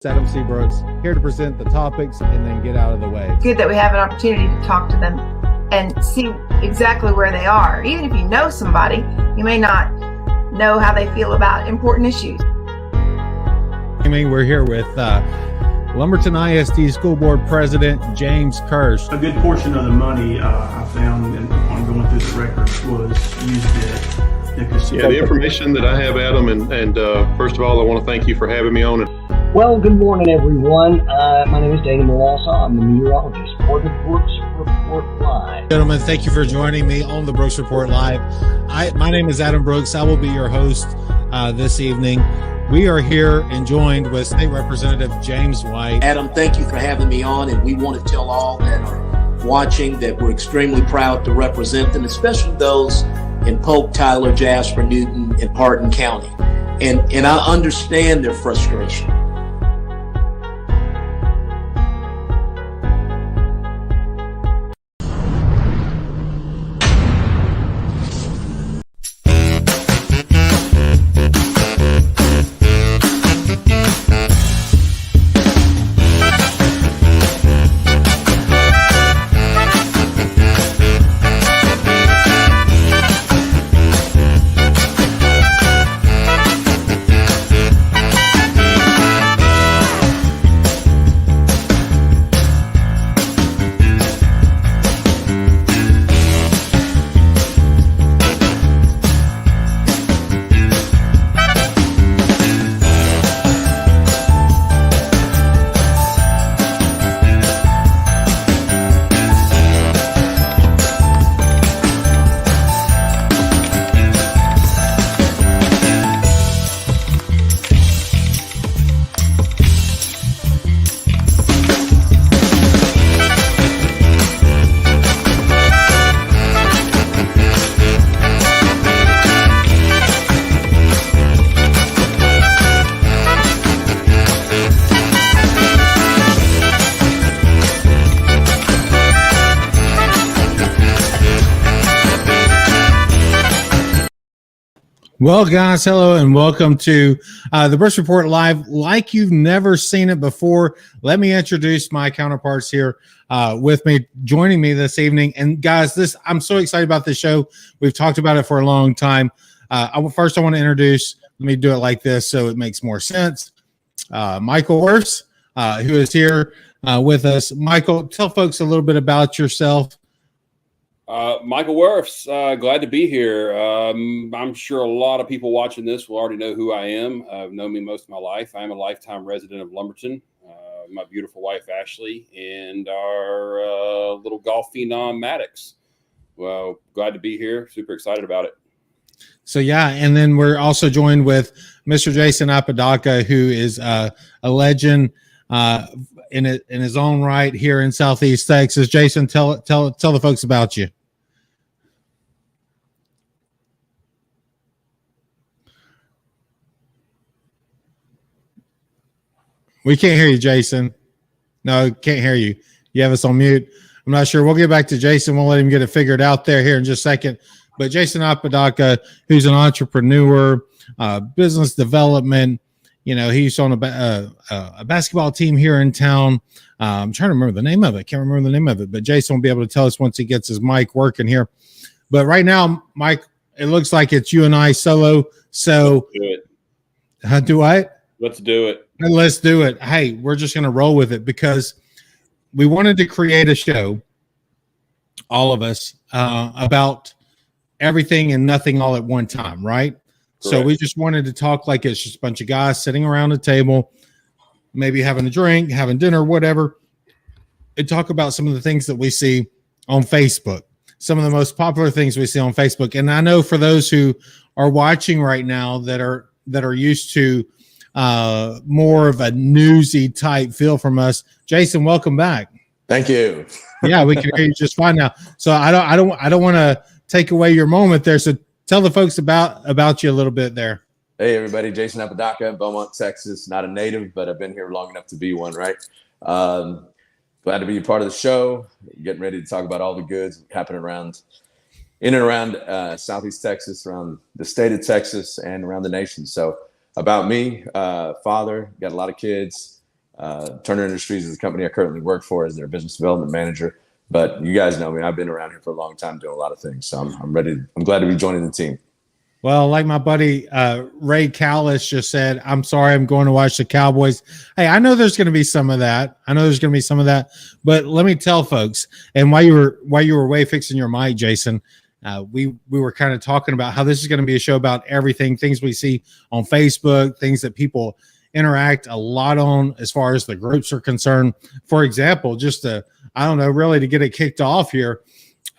Adam C. Brooks, here to present the topics and then get out of the way. It's good that we have an opportunity to talk to them and see exactly where they are. Even if you know somebody, you may not know how they feel about important issues. We're here with Lumberton ISD School Board President James Kirsch. A good portion of the money I found on going through the records was used at the casino. Yeah, the information that I have, Adam, and first of all, I want to thank you for having me on. Well, good morning, everyone. My name is Danny Mawalsa. I'm the meteorologist for the Brooks Report Live. Gentlemen, thank you for joining me on the Brooks Report Live. My name is Adam Brooks. I will be your host this evening. We are here and joined with State Representative James White. Adam, thank you for having me on, and we want to tell all that are watching that we're extremely proud to represent them, especially those in Polk, Tyler, Jasper, Newton, and Hardin County. And I understand their frustration. Well, guys, hello and welcome to the Brooks Report Live. Like you've never seen it before, let me introduce my counterparts here with me, joining me this evening. And guys, I'm so excited about this show. We've talked about it for a long time. First, I want to introduce, let me do it like this so it makes more sense. Michael Worfs, who is here with us. Michael, tell folks a little bit about yourself. Michael Worfs, glad to be here. I'm sure a lot of people watching this will already know who I am. Known me most of my life. I am a lifetime resident of Lumberton. My beautiful wife, Ashley, and our little golf phenom, Maddox. Well, glad to be here. Super excited about it. So, yeah, and then we're also joined with Mr. Jason Apodaca, who is a legend in his own right here in Southeast Texas. Jason, tell the folks about you. We can't hear you, Jason. No, can't hear you. You have us on mute. I'm not sure. We'll get back to Jason. We'll let him get it figured out there here in just a second. But Jason Apodaca, who's an entrepreneur, business development, he's on a basketball team here in town. I'm trying to remember the name of it. Can't remember the name of it. But Jason will be able to tell us once he gets his mic working here. But right now, Mike, it looks like it's you and I solo. So do I? Let's do it. Let's do it. Hey, we're just going to roll with it because we wanted to create a show, all of us, about everything and nothing all at one time, right? Correct. So we just wanted to talk like it's just a bunch of guys sitting around a table, maybe having a drink, having dinner, whatever, and talk about some of the things that we see on Facebook, some of the most popular things we see on Facebook. And I know for those who are watching right now that are used to more of a newsy type feel from us, Jason, welcome back. Thank you. Yeah, we can hear you just fine now. So I don't want to take away your moment there. So tell the folks about you a little bit there. Hey, everybody. Jason Apodaca, Beaumont, Texas. Not a native, but I've been here long enough to be one, right? Glad to be a part of the show. Getting ready to talk about all the goods happening in and around Southeast Texas, around the state of Texas, and around the nation. So about me, father, got a lot of kids, Turner Industries is the company I currently work for as their business development manager. But you guys know me. I've been around here for a long time doing a lot of things. So I'm ready. I'm glad to be joining the team. Well, like my buddy Ray Callis just said, I'm sorry, I'm going to watch the Cowboys. Hey, I know there's going to be some of that. But let me tell folks, and while you were away fixing your mic, Jason, we were kind of talking about how this is going to be a show about everything, things we see on Facebook, things that people interact a lot on as far as the groups are concerned. For example, just to, I don't know, really to get it kicked off here,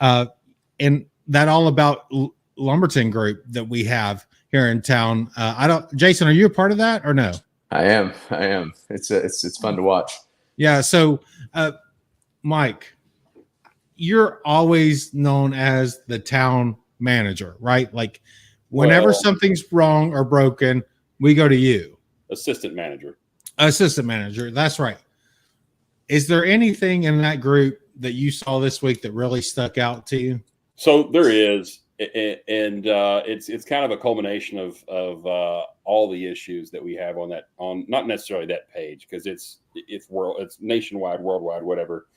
and that All About Lumberton group that we have here in town. Jason, are you a part of that or no? I am. It's fun to watch. Yeah. So, Mike, you're always known as the town manager, right? Like whenever something's wrong or broken, we go to you. Assistant manager. That's right. Is there anything in that group that you saw this week that really stuck out to you? So there is, and it's kind of a culmination of all the issues that we have on not necessarily that page, because it's nationwide, worldwide, whatever.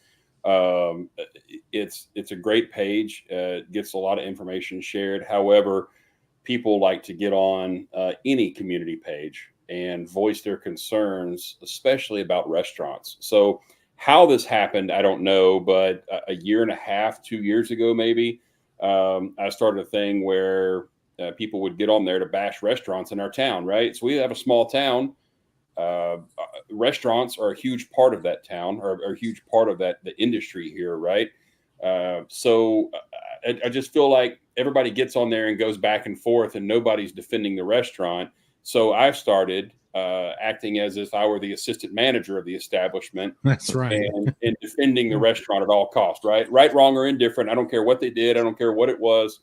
It's a great page. It gets a lot of information shared. However, people like to get on any community page and voice their concerns, especially about restaurants. So how this happened, I don't know, but a year and a half, 2 years ago, maybe, I started a thing where people would get on there to bash restaurants in our town, right? So we have a small town. Restaurants are a huge part of that town, or a huge part of the industry here, right? So I just feel like everybody gets on there and goes back and forth and nobody's defending the restaurant. So I've started acting as if I were the assistant manager of the establishment. That's right. And defending the restaurant at all costs, right? Right, wrong, or indifferent. I don't care what they did. I don't care what it was.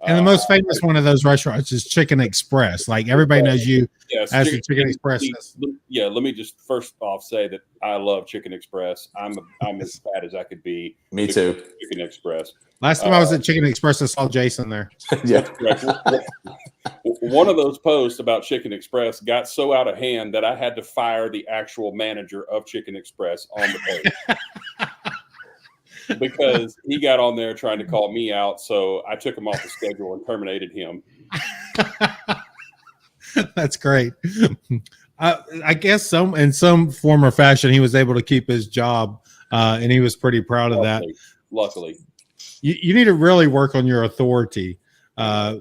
And the most famous one of those restaurants is Chicken Express. Like everybody knows you as the Chicken Express. Yeah, let me just first off say that I love Chicken Express. I'm as fat as I could be. Me too. Chicken Express. Last time I was at Chicken Express, I saw Jason there. Yeah. One of those posts about Chicken Express got so out of hand that I had to fire the actual manager of Chicken Express on the page. Because he got on there trying to call me out. So I took him off the schedule and terminated him. That's great. I guess in some form or fashion, he was able to keep his job, and he was pretty proud of that. Luckily. You need to really work on your authority, but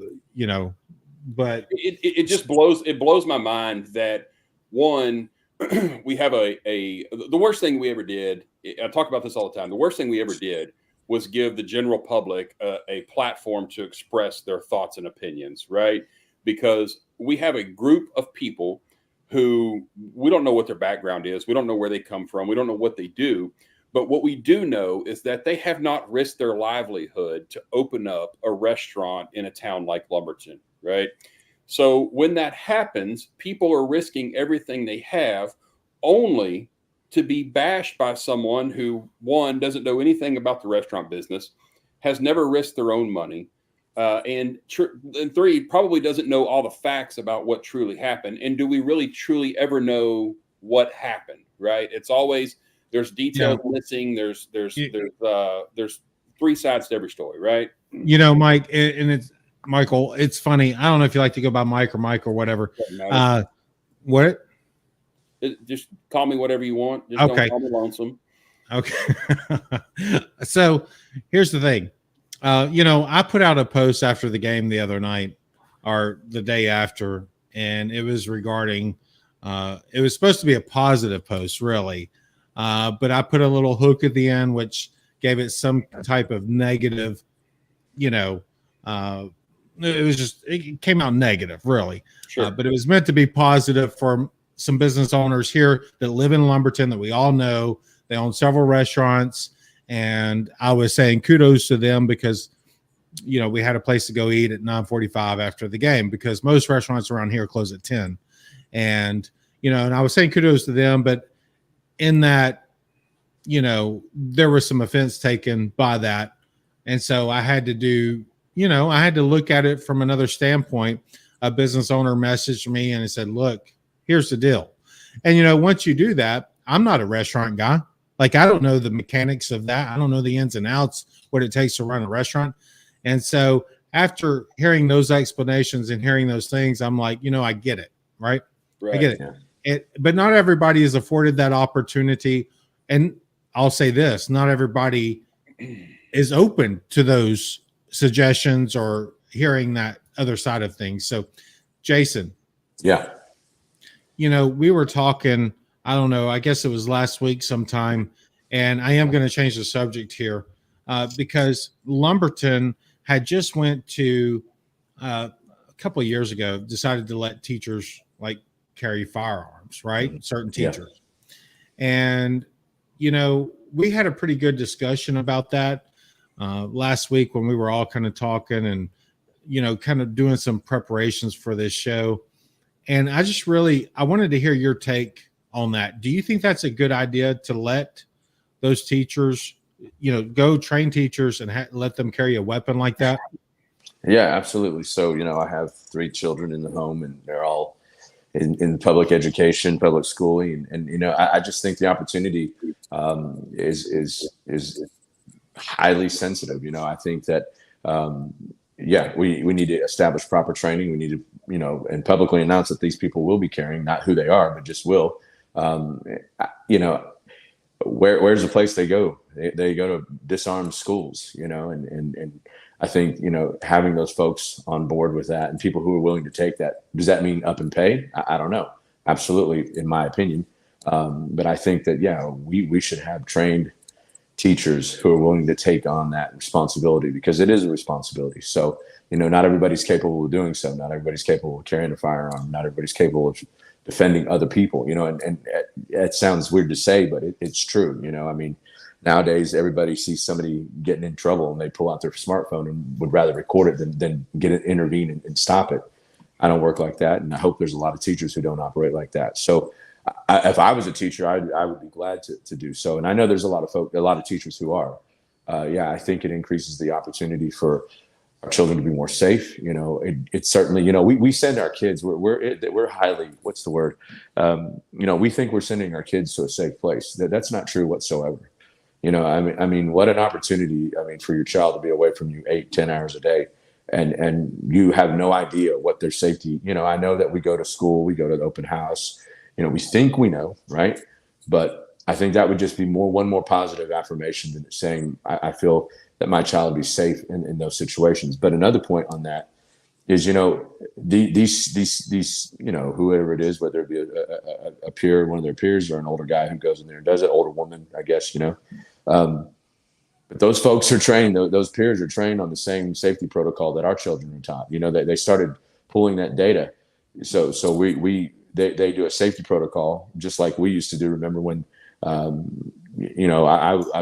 it just blows my mind that one, we have the worst thing we ever did. I talk about this all the time. The worst thing we ever did was give the general public a platform to express their thoughts and opinions, right? Because we have a group of people who we don't know what their background is. We don't know where they come from. We don't know what they do. But what we do know is that they have not risked their livelihood to open up a restaurant in a town like Lumberton, right? So when that happens, people are risking everything they have only to be bashed by someone who, one, doesn't know anything about the restaurant business, has never risked their own money, and three, probably doesn't know all the facts about what truly happened. And do we really truly ever know what happened, right? It's always, there's details missing. There's three sides to every story, right? Mike, and it's Michael. It's funny. I don't know if you like to go by Mike or whatever. What? Just call me whatever you want. Just okay. Don't call me Lonesome. Okay. So here's the thing. I put out a post after the game the other night or the day after, and it was regarding, it was supposed to be a positive post, really. But I put a little hook at the end, which gave it some type of negative, it came out negative, really. Sure. But it was meant to be positive for some business owners here that live in Lumberton that we all know. They own several restaurants. And I was saying kudos to them because, we had a place to go eat at 9:45 after the game because most restaurants around here close at 10. And, and I was saying kudos to them, but in that, there was some offense taken by that. And so I had to do, I had to look at it from another standpoint. A business owner messaged me and he said, look, here's the deal. And, once you do that, I'm not a restaurant guy. Like, I don't know the mechanics of that. I don't know the ins and outs, what it takes to run a restaurant. And so after hearing those explanations and hearing those things, I'm like, I get it, right? I get it. But not everybody is afforded that opportunity. And I'll say this, not everybody is open to those suggestions or hearing that other side of things. So, Jason. Yeah. We were talking, I don't know, I guess it was last week sometime, and I am going to change the subject here because Lumberton had just went to a couple of years ago, decided to let teachers like carry firearms, right? Mm-hmm. Certain teachers. Yeah. And, we had a pretty good discussion about that last week when we were all kind of talking and, kind of doing some preparations for this show. And I wanted to hear your take on that. Do you think that's a good idea to let those teachers, go train teachers and let them carry a weapon like that? Yeah, absolutely. So, I have 3 children in the home, and they're all in public education, public schooling. And I just think the opportunity is highly sensitive. I think that, we need to establish proper training. We need to, and publicly announce that these people will be carrying, not who they are, but just will. Where's the place they go? They go to disarmed schools, and I think, having those folks on board with that and people who are willing to take that, does that mean up and pay? I don't know. Absolutely, in my opinion. But I think that, we should have trained teachers who are willing to take on that responsibility, because it is a responsibility. So, not everybody's capable of doing so. Not everybody's capable of carrying a firearm. Not everybody's capable of defending other people, and it sounds weird to say, but it's true. I mean, nowadays everybody sees somebody getting in trouble and they pull out their smartphone and would rather record it than get it, intervene and stop it. I don't work like that. And I hope there's a lot of teachers who don't operate like that. So if I was a teacher, I would be glad to do so. And I know there's a lot of teachers who are. I think it increases the opportunity for our children to be more safe. It's certainly, we send our kids, we're highly, what's the word? We think we're sending our kids to a safe place. That's not true whatsoever. I mean, what an opportunity, for your child to be away from you 8-10 hours a day. And you have no idea what their safety, I know that we go to school, we go to the open house, we think we know, right? But I think that would just be one more positive affirmation than saying, I feel that my child would be safe in those situations. But another point on that is, these, whoever it is, whether it be a peer, one of their peers, or an older guy who goes in there and does it, older woman, I guess, but those folks are trained, those peers are trained on the same safety protocol that our children are taught. They started pulling that data. So they do a safety protocol just like we used to do. Remember when, I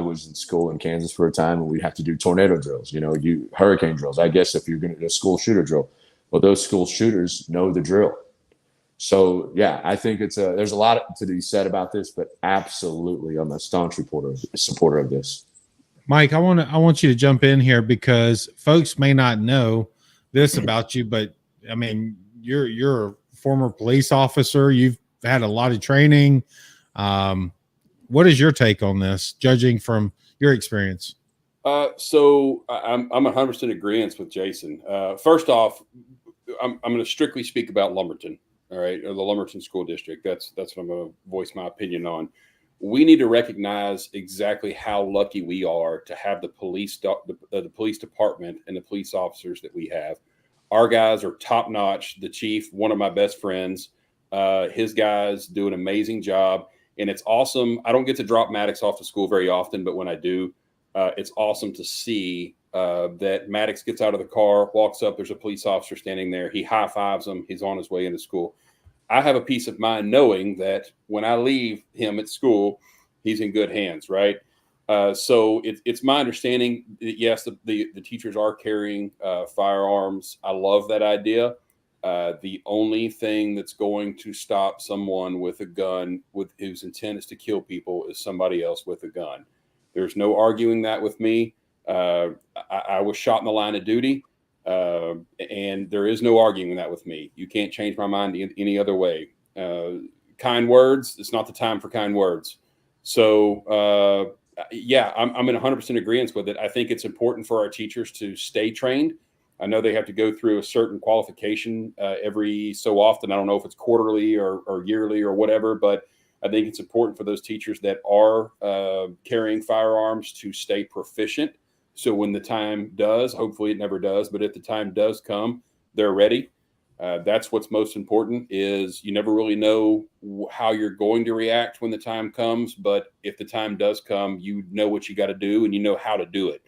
was in school in Kansas for a time, and we have to do tornado drills, hurricane drills. I guess if you're going to do a school shooter drill, well, those school shooters know the drill. So I think there's a lot to be said about this, but absolutely, I'm a staunch supporter of this. Mike, I want you to jump in here because folks may not know this about you, but I mean, you're a former police officer. You've had a lot of training. What is your take on this, judging from your experience? So I'm 100% agreeance with Jason. First off, I'm going to strictly speak about Lumberton, all right, or the Lumberton School District. That's what I'm going to voice my opinion on. We need to recognize exactly how lucky we are to have the police department and the police officers that we have. Our guys are top notch. The chief, one of my best friends, his guys do an amazing job. And it's awesome. I don't get to drop Maddox off to school very often, but when I do, it's awesome to see that Maddox gets out of the car, walks up, there's a police officer standing there. He high fives him. He's on his way into school. I have a peace of mind knowing that when I leave him at school, he's in good hands, right? So it's my understanding that, yes, the teachers are carrying firearms. I love that idea. The only thing that's going to stop someone with a gun whose intent is to kill people is somebody else with a gun. There's no arguing that with me. I was shot in the line of duty, and there is no arguing that with me. You can't change my mind any other way. kind words, it's not the time for kind words. So yeah, I'm in 100% agreement with it. I think it's important for our teachers to stay trained. I know they have to go through a certain qualification every so often. I don't know if it's quarterly or yearly or whatever, but I think it's important for those teachers that are carrying firearms to stay proficient. So when the time does, hopefully it never does, but if the time does come, they're ready. That's what's most important. Is you never really know how you're going to react when the time comes, but if the time does come, you know what you got to do and you know how to do it.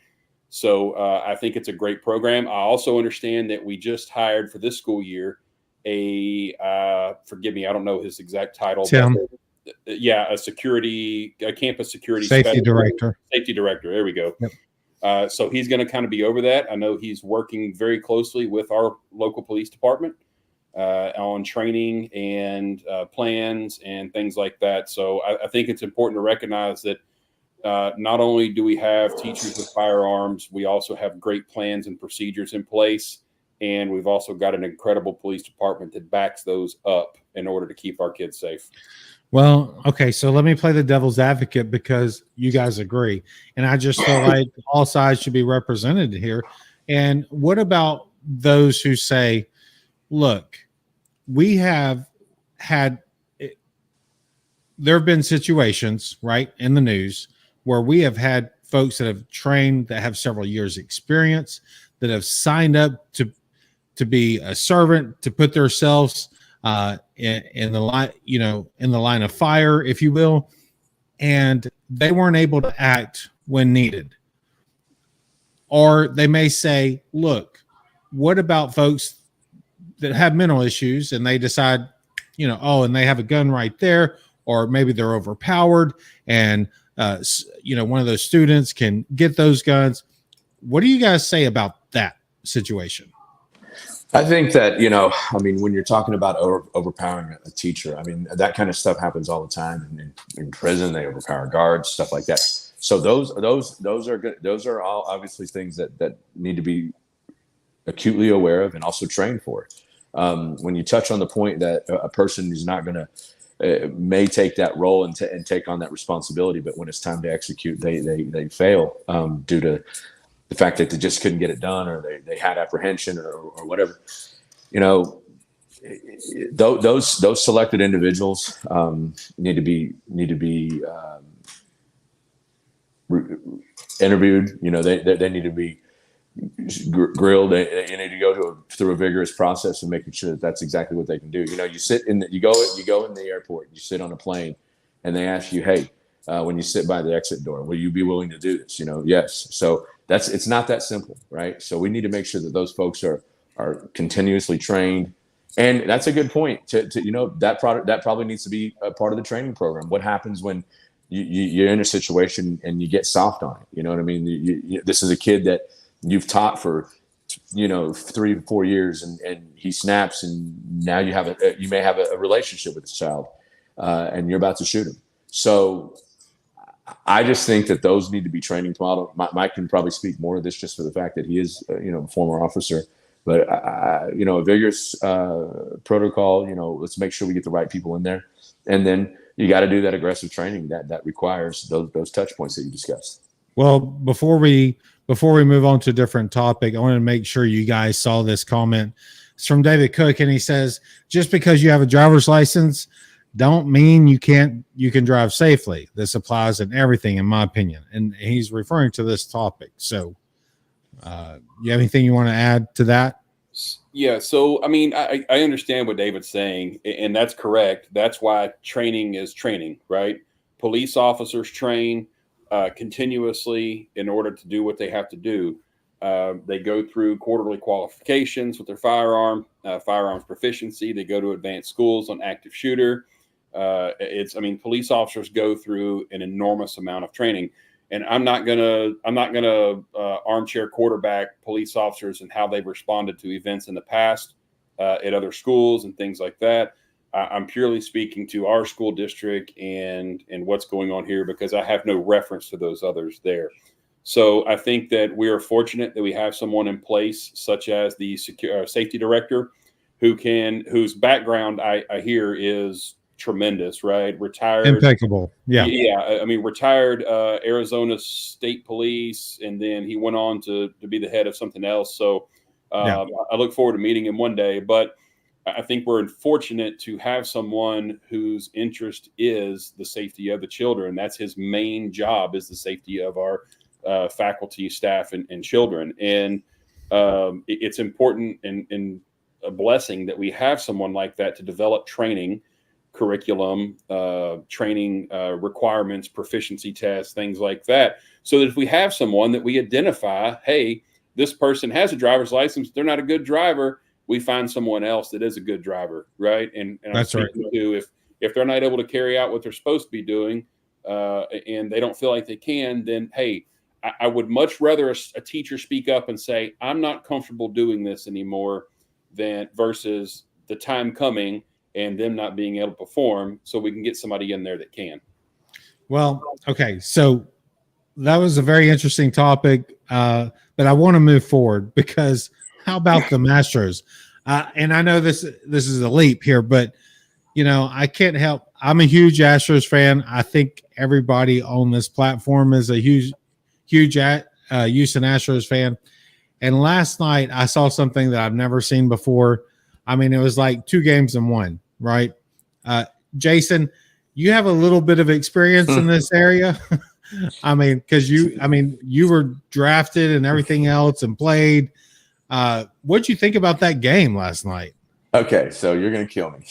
So I think it's a great program. I also understand that we just hired for this school year forgive me, I don't know his exact title. Tim. But, yeah, a campus security Safety director. Safety director. There we go. Yep. So he's going to kind of be over that. I know he's working very closely with our local police department on training and plans and things like that. So I think it's important to recognize that not only do we have teachers with firearms, we also have great plans and procedures in place. And we've also got an incredible police department that backs those up in order to keep our kids safe. Well, okay, so let me play the devil's advocate because you guys agree. And I just feel like all sides should be represented here. And what about those who say, look, we have had, there have been situations, right, in the news where we have had folks that have trained, that have several years experience, that have signed up to be a servant, to put themselves in the line, in the line of fire, if you will, and they weren't able to act when needed. Or they may say, look, what about folks that have mental issues and they decide, and they have a gun right there, or maybe they're overpowered and, one of those students can get those guns. What do you guys say about that situation? I think that, when you're talking about overpowering a teacher, that kind of stuff happens all the time in prison. They overpower guards, stuff like that. So those are good. Those are all obviously things that need to be acutely aware of and also trained for. When you touch on the point that a person is not going to may take that role and take on that responsibility, but when it's time to execute, they fail due to the fact that they just couldn't get it done, or they had apprehension or whatever. Those selected individuals need to be interviewed. They need to be grilled. They need to go through a vigorous process of making sure that that's exactly what they can do. You go in the airport, you sit on a plane, and they ask you, hey, when you sit by the exit door, will you be willing to do this? Yes. So it's not that simple, right? So we need to make sure that those folks are continuously trained. And that's a good point that probably needs to be a part of the training program. What happens when you're in a situation and you get soft on it? You know what I mean? This is a kid that you've taught for 3 to 4 years, and he snaps, and now you may have a relationship with this child, and you're about to shoot him. So I just think that those need to be training model. Mike can probably speak more of this just for the fact that he is a former officer, but a vigorous protocol. Let's make sure we get the right people in there, and then you got to do that aggressive training that requires those touch points that you discussed. Well, before we move on to a different topic, I want to make sure you guys saw this comment. It's from David Cook, and he says, just because you have a driver's license don't mean you can drive safely. This applies in everything, in my opinion. And he's referring to this topic. So you have anything you want to add to that? Yeah. So, I understand what David's saying, and that's correct. That's why training is training, right? Police officers train continuously in order to do what they have to do. They go through quarterly qualifications with their firearms proficiency. They go to advanced schools on active shooter. Police officers go through an enormous amount of training, and I'm not gonna armchair quarterback police officers and how they've responded to events in the past at other schools and things like that. I'm purely speaking to our school district and what's going on here, because I have no reference to those others there. So I think that we are fortunate that we have someone in place, such as the safety director, whose background I hear is tremendous, right? Retired, impeccable. Yeah. yeah. I mean, retired Arizona State Police, and then he went on to be the head of something else. So Yeah. I look forward to meeting him one day. But I think we're fortunate to have someone whose interest is the safety of the children. That's his main job, is the safety of our faculty, staff, and children. And it's important and a blessing that we have someone like that to develop training, curriculum, training requirements, proficiency tests, things like that. So that if we have someone that we identify, hey, this person has a driver's license, they're not a good driver, we find someone else that is a good driver, right? And That's right. If they're not able to carry out what they're supposed to be doing, and they don't feel like they can, then hey, I would much rather a teacher speak up and say, I'm not comfortable doing this anymore, than versus the time coming and them not being able to perform, so we can get somebody in there that can. Well, okay. So that was a very interesting topic, but I want to move forward, because how about the Astros? And I know this is a leap here, but I can't help. I'm a huge Astros fan. I think everybody on this platform is a huge Houston Astros fan. And last night I saw something that I've never seen before. I mean, it was like 2 games in one, right? Jason, you have a little bit of experience in this area. I mean, because you were drafted and everything else and played. What'd you think about that game last night? Okay, so you're gonna kill me.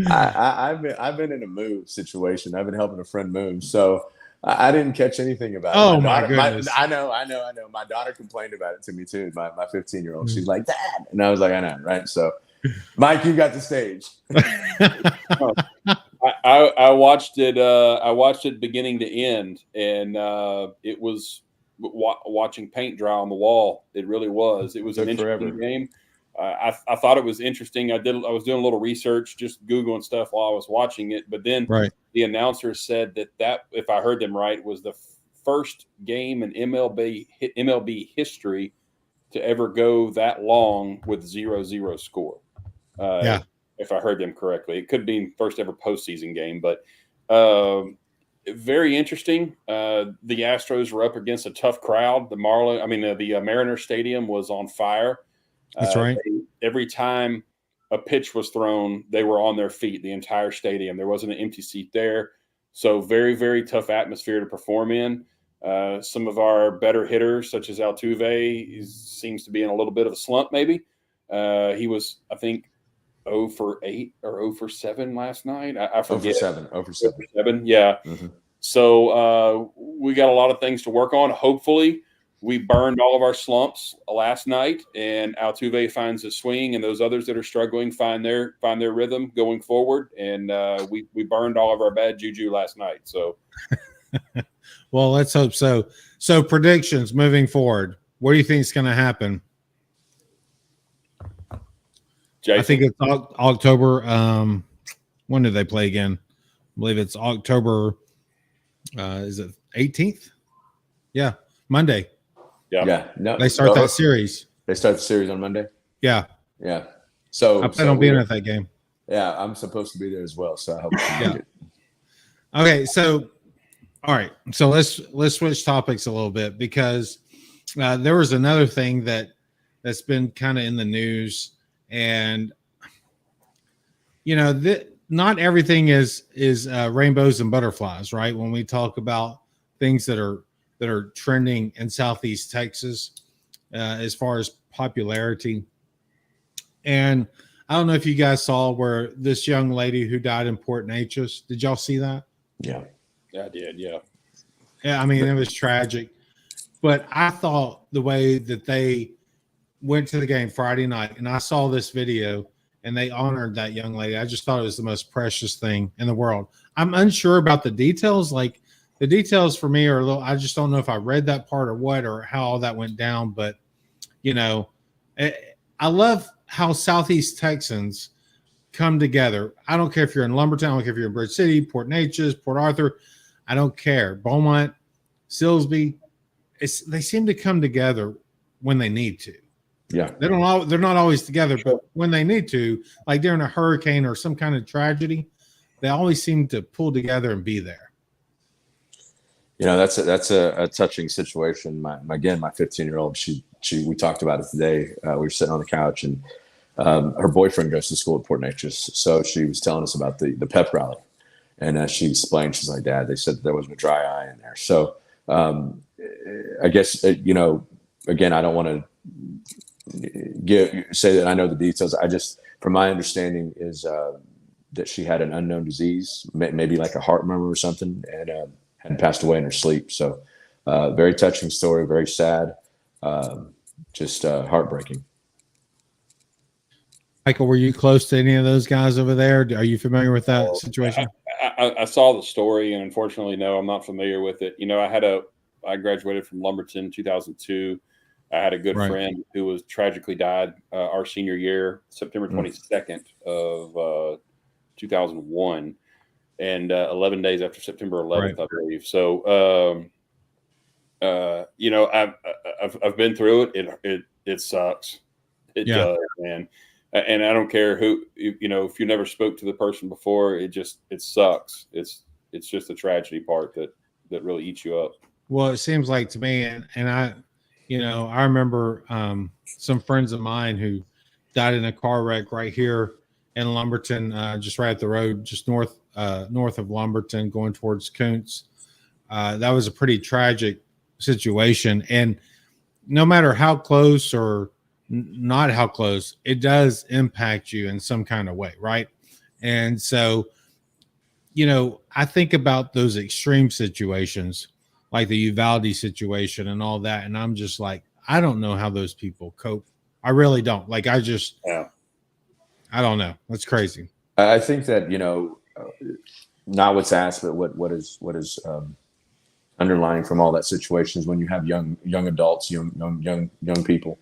I've been in a move situation. I've been helping a friend move, so I didn't catch anything about it. Oh my goodness! I know. My daughter complained about it to me too. My 15-year-old. She's like, Dad, and I was like, I know, right? So, Mike, you got the stage. I watched it. I watched it beginning to end, and it was watching paint dry on the wall. It really was. It was an interesting game. I thought it was interesting. I was doing a little research, just Googling stuff while I was watching it. But then the announcer said that, if I heard them right, was the first game in MLB history to ever go that long with 0-0 score. If I heard them correctly, it could be first ever postseason game, but very interesting. The Astros were up against a tough crowd. The Mariner Stadium was on fire. That's right. Every time a pitch was thrown, they were on their feet, the entire stadium. There wasn't an empty seat there. So very, very tough atmosphere to perform in. Some of our better hitters, such as Altuve, seems to be in a little bit of a slump maybe. He was, I think, 0 for 8 or 0 for 7 last night. I forget. 0 for 7. Yeah. Mm-hmm. So we got a lot of things to work on. Hopefully, we burned all of our slumps last night, and Altuve finds his swing, and those others that are struggling find their rhythm going forward. And we burned all of our bad juju last night. So, well, let's hope so. So, predictions moving forward. What do you think is going to happen? Jason? I think it's October. When do they play again? I believe it's October. Is it 18th? Yeah, Monday. Yeah. No, they start that series. They start the series on Monday. Yeah. So I plan on being at that game. Yeah, I'm supposed to be there as well. So I hope. It. Okay. So, all right. So let's switch topics a little bit, because there was another thing that's been kind of in the news, and not everything is rainbows and butterflies, right? When we talk about things that are trending in Southeast Texas, as far as popularity. And I don't know if you guys saw where this young lady who died in Port Neches. Did y'all see that? Yeah, I did. Yeah. I mean, it was tragic, but I thought the way that they went to the game Friday night, and I saw this video, and they honored that young lady. I just thought it was the most precious thing in the world. I'm unsure about the details. Like, the details for me are a little, I just don't know if I read that part or what, or how all that went down. But, I love how Southeast Texans come together. I don't care if you're in Lumberton. I don't care if you're in Bridge City, Port Neches, Port Arthur. I don't care. Beaumont, Silsbee. They seem to come together when they need to. Yeah. They're not always together, but when they need to, like during a hurricane or some kind of tragedy, they always seem to pull together and be there. You know, that's a touching situation. My 15-year-old, we talked about it today. We were sitting on the couch, and her boyfriend goes to school at Port Neches. So she was telling us about the pep rally. And as she explained, she's like, Dad, they said that there was a dry eye in there. So I guess, you know, again, I don't want to say that I know the details. I just, from my understanding, is that she had an unknown disease, maybe like a heart murmur or something, and had passed away in her sleep. So very touching story, very sad, just heartbreaking. Michael, were you close to any of those guys over there? Are you familiar with that situation? I saw the story, and unfortunately, no, I'm not familiar with it. You know, I graduated from Lumberton in 2002. I had a good friend who was tragically died our senior year, September 22nd of 2001, and 11 days after September 11th, I believe. So, you know, I've been through it. It sucks. It does, man. And I don't care who, you know, if you never spoke to the person before, it sucks. It's just the tragedy part that really eats you up. Well, it seems like to me, and I, you know, I remember some friends of mine who died in a car wreck right here in Lumberton, just right up the road, just north of Lumberton, going towards Kuntz. That was a pretty tragic situation, and no matter how close or not how close, it does impact you in some kind of way, right? And so, you know, I think about those extreme situations like the Uvalde situation and all that, and I'm just like, I don't know how those people cope. I really don't. Like, I don't know. That's crazy. I think that, you know, not what's asked, but what is underlying from all that situation is when you have young adults, young people.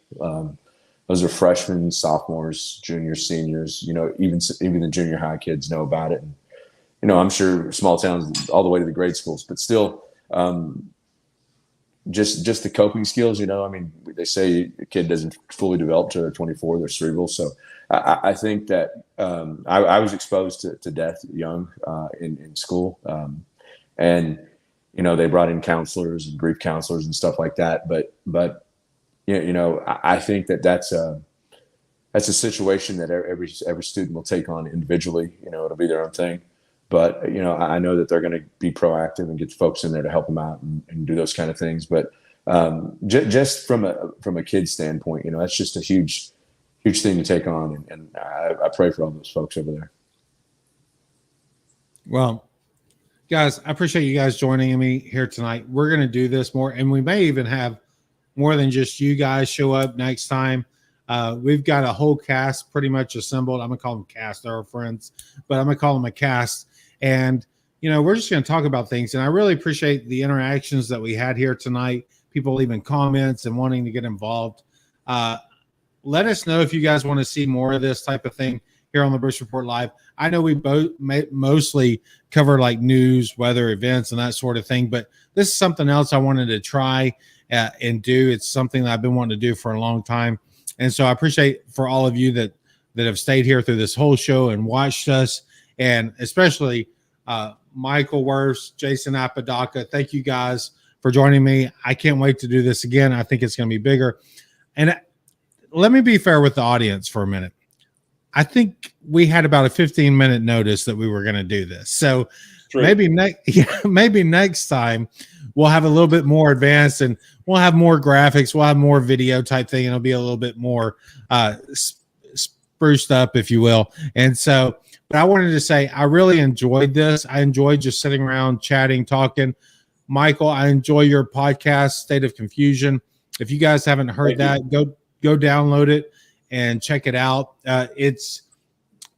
Those are freshmen, sophomores, juniors, seniors. You know, even the junior high kids know about it. And, you know, I'm sure small towns all the way to the grade schools, but still, just the coping skills. You know, I mean, they say a kid doesn't fully develop till they're 24; they're cerebral. So I think that I was exposed to death young in school, and you know, they brought in counselors and grief counselors and stuff like that. But you know, I think that's a situation that every student will take on individually. You know, it'll be their own thing. But, you know, I know that they're going to be proactive and get folks in there to help them out and do those kind of things. But just from a kid's standpoint, you know, that's just a huge thing to take on. And I pray for all those folks over there. Well, guys, I appreciate you guys joining me here tonight. We're going to do this more, and we may even have more than just you guys show up next time. We've got a whole cast pretty much assembled. I'm going to call them cast. They're our friends, but I'm going to call them a cast. And, you know, we're just going to talk about things. And I really appreciate the interactions that we had here tonight, people leaving comments and wanting to get involved. Let us know if you guys want to see more of this type of thing here on the Bruce Report Live. I know we both mostly cover like news, weather, events, and that sort of thing, but this is something else I wanted to try and do. It's something that I've been wanting to do for a long time. And so I appreciate for all of you that have stayed here through this whole show and watched us, and especially Michael Wirfs, Jason Apodaca. Thank you guys for joining me. I can't wait to do this again. I think it's going to be bigger. And let me be fair with the audience for a minute. I think we had about a 15-minute notice that we were going to do this. So maybe next time we'll have a little bit more advanced, and we'll have more graphics. We'll have more video type thing. It'll be a little bit more spruced up, if you will. And so, but I wanted to say I really enjoyed this. I enjoyed just sitting around chatting, talking. Michael, I enjoy your podcast, State of Confusion. If you guys haven't heard that, go download it and check it out. It's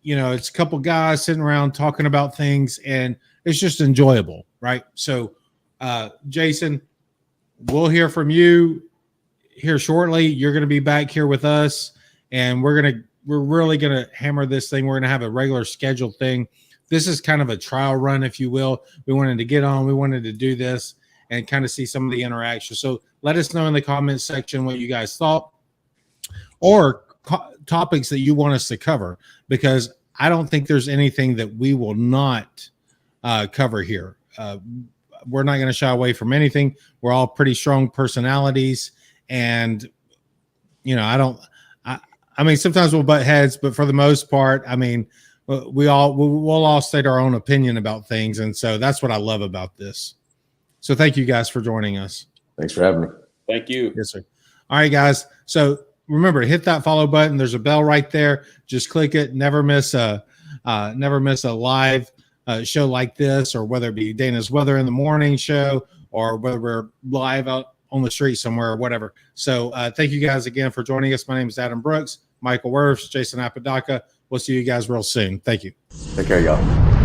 a couple guys sitting around talking about things, and it's just enjoyable, right? So, Jason, we'll hear from you here shortly. You're going to be back here with us, and we're really going to hammer this thing. We're going to have a regular scheduled thing. This is kind of a trial run, if you will. We wanted to get on. We wanted to do this and kind of see some of the interaction. So let us know in the comments section what you guys thought. or topics that you want us to cover, because I don't think there's anything that we will not cover here. We're not going to shy away from anything. We're all pretty strong personalities, and I mean, sometimes we'll butt heads, but for the most part, I mean, we'll all state our own opinion about things, and so that's what I love about this. So thank you guys for joining us. Thanks for having me. Thank you. Yes, sir. All right, guys. So remember, hit that follow button. There's a bell right there. Just click it. Never miss a live show like this, or whether it be Dana's Weather in the Morning show, or whether we're live out on the street somewhere or whatever. So thank you guys again for joining us. My name is Adam Brooks, Michael Wirfs, Jason Apodaca. We'll see you guys real soon. Thank you. Take care, y'all.